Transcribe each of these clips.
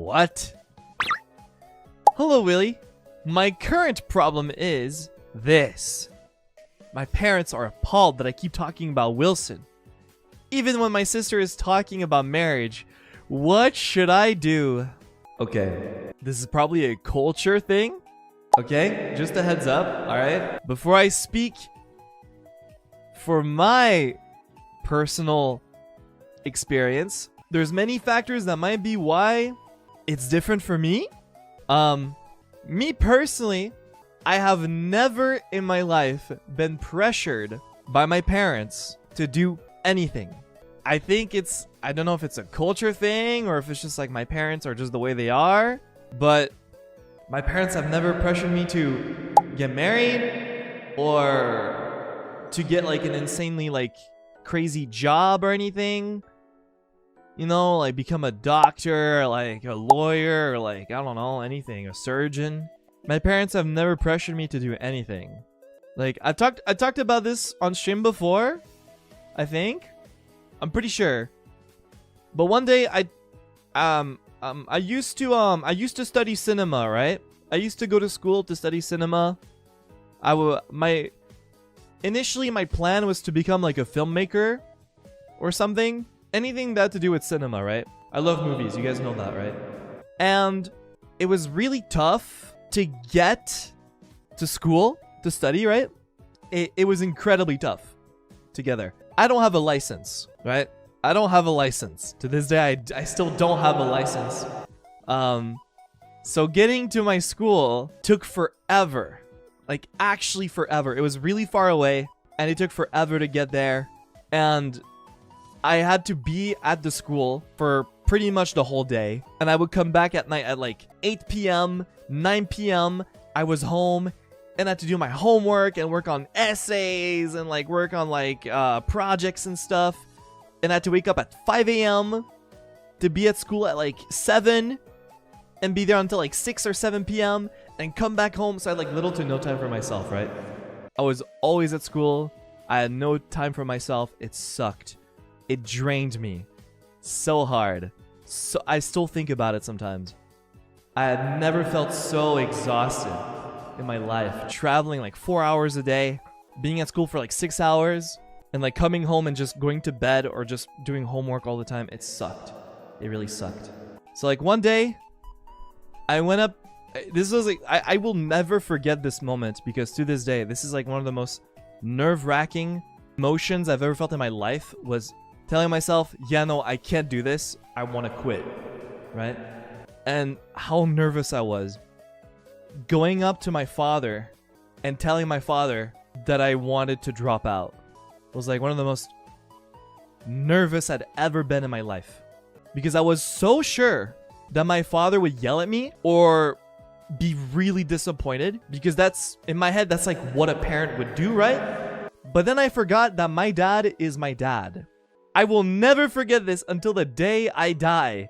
What? Hello, Willie. My current problem is this. My parents are appalled that I keep talking about Wilson. Even when my sister is talking about marriage, what should I do? Okay, this is probably a culture thing. Okay, just a heads up, alright? Before I speak for my personal experience, there's many factors that might be why it's different for me. Me personally, I have never in my life been pressured by my parents to do anything. I think I don't know if it's a culture thing or if it's just like my parents are just the way they are, but my parents have never pressured me to get married or to get like an insanely like crazy job or anything. You know, like become a doctor, like a lawyer, or like, I don't know, anything, a surgeon. My parents have never pressured me to do anything. Like, I talked about this on stream before, I think. I'm pretty sure. But one day I used to study cinema, right? I used to go to school to study cinema. Initially my plan was to become like a filmmaker or something. Anything that had to do with cinema, right? I love movies, you guys know that, right? And it was really tough to get to school to study, right? It was incredibly tough to get there. I don't have a license, right? I don't have a license. To this day, I still don't have a license. So getting to my school took forever. Like, actually forever. It was really far away, and it took forever to get there. And I had to be at the school for pretty much the whole day. And I would come back at night at like 8 p.m., 9 p.m. I was home and I had to do my homework and work on essays and like work on like projects and stuff. And I had to wake up at 5 a.m. to be at school at like 7 and be there until like 6 or 7 p.m. and come back home. So I had like little to no time for myself, right? I was always at school. I had no time for myself. It sucked. It drained me so hard. So I still think about it sometimes. I had never felt so exhausted in my life. Traveling like 4 hours a day, being at school for like 6 hours, and like coming home and just going to bed or just doing homework all the time. It sucked. It really sucked. So like one day, I went up. This was like, I will never forget this moment because to this day, this is like one of the most nerve-wracking emotions I've ever felt in my life, was telling myself, yeah, no, I can't do this. I want to quit, right? And how nervous I was. Going up to my father and telling my father that I wanted to drop out was like one of the most nervous I'd ever been in my life. Because I was so sure that my father would yell at me or be really disappointed. Because that's, in my head, that's like what a parent would do, right? But then I forgot that my dad is my dad. I will never forget this until the day I die.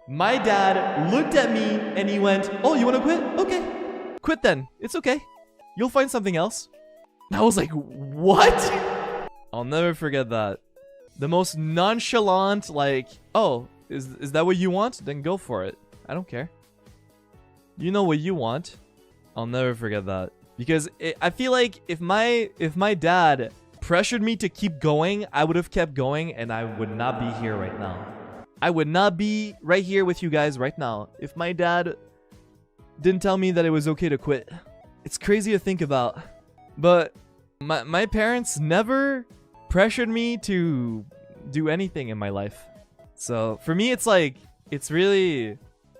My dad looked at me and he went, "Oh, you want to quit? Okay. Quit then. It's okay. You'll find something else." And I was like, what? I'll never forget that. The most nonchalant, like, "Oh, is that what you want? Then go for it. I don't care. You know what you want." I'll never forget that. Because I feel like if my dad pressured me to keep going, I would have kept going and I would not be here right now. I would not be right here with you guys right now if my dad didn't tell me that it was okay to quit. It's crazy to think about. But my parents never pressured me to do anything in my life. So for me, it's like, it's really,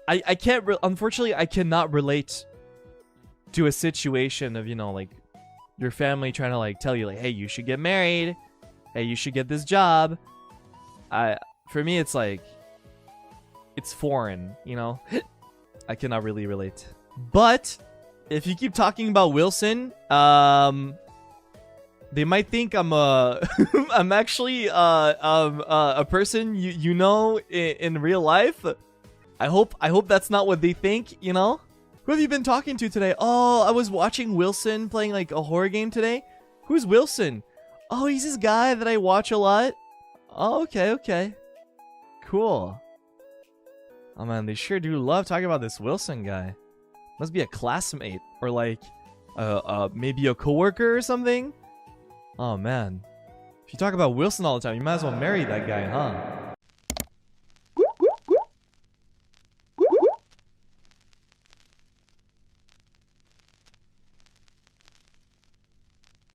I can't, unfortunately, I cannot relate to a situation of, you know, like your family trying to like tell you like, hey, you should get married. Hey, you should get this job. For me, it's like, it's foreign, you know? I cannot really relate. But if you keep talking about Wilson, they might think I'm I'm actually a person you know in real life. I hope that's not what they think, you know? Who have you been talking to today? Oh, I was watching Wilson playing like a horror game today. Who's Wilson? Oh, he's this guy that I watch a lot. Oh, okay. Cool. Oh man, they sure do love talking about this Wilson guy. Must be a classmate or like maybe a coworker or something. Oh man, if you talk about Wilson all the time, you might as well marry that guy, huh?